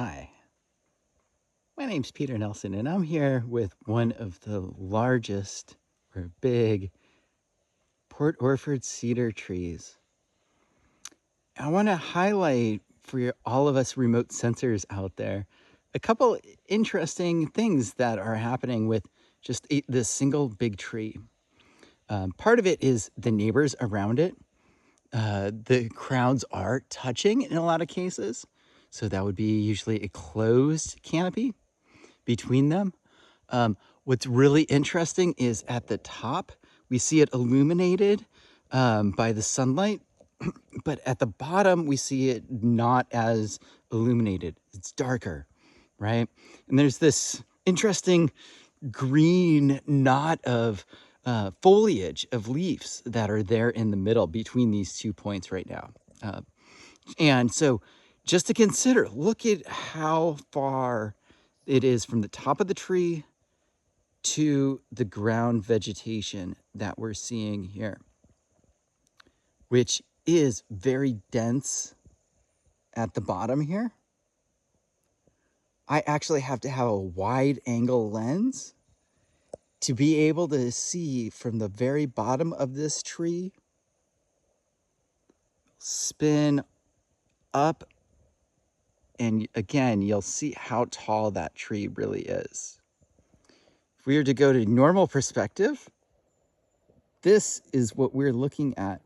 Hi, my name's Peter Nelson, and I'm here with one of the largest or big Port-Orford cedar trees. I want to highlight for all of us remote sensors out there a couple interesting things that are happening with just this single big tree. Part of it is the neighbors around it. The crowns are touching in a lot of cases, so that would be usually a closed canopy between them. What's really interesting is at the top, we see it illuminated by the sunlight, but at the bottom, we see it not as illuminated. It's darker, right? And there's this interesting green knot of foliage of leaves that are there in the middle between these 2 points right now. And so just to consider, look at how far it is from the top of the tree to the ground vegetation that we're seeing here, which is very dense at the bottom here. I actually have to have a wide angle lens to be able to see from the very bottom of this tree, spin up, and again, you'll see how tall that tree really is. If we were to go to normal perspective, this is what we're looking at.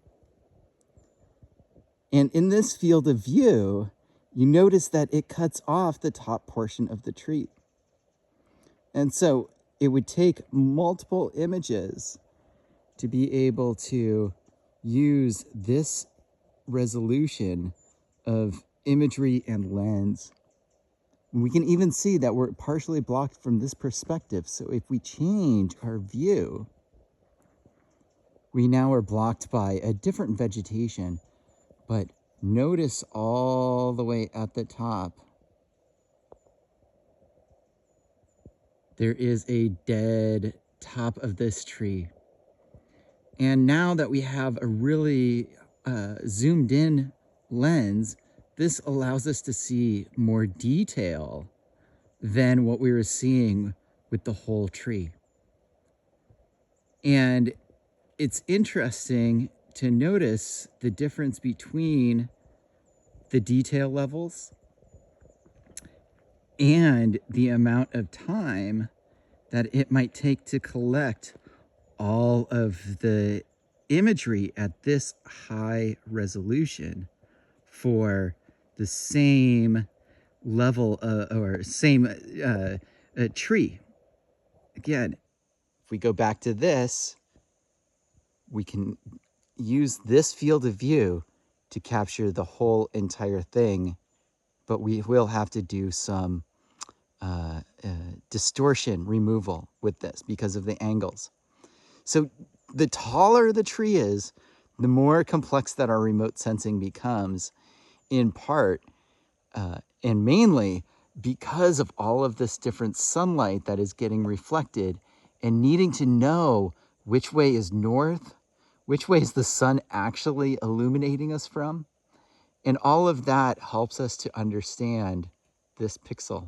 And in this field of view, you notice that it cuts off the top portion of the tree. And so it would take multiple images to be able to use this resolution of imagery and lens. We can even see that we're partially blocked from this perspective. So if we change our view, we now are blocked by a different vegetation. But notice all the way at the top, there is a dead top of this tree. And now that we have a really zoomed in lens, this allows us to see more detail than what we were seeing with the whole tree. And it's interesting to notice the difference between the detail levels and the amount of time that it might take to collect all of the imagery at this high resolution for the same level or same tree. Again, if we go back to this, we can use this field of view to capture the whole entire thing, but we will have to do some distortion removal with this because of the angles. So the taller the tree is, the more complex that our remote sensing becomes, in part and mainly because of all of this different sunlight that is getting reflected and needing to know which way is north, which way is the sun actually illuminating us from. And all of that helps us to understand this pixel.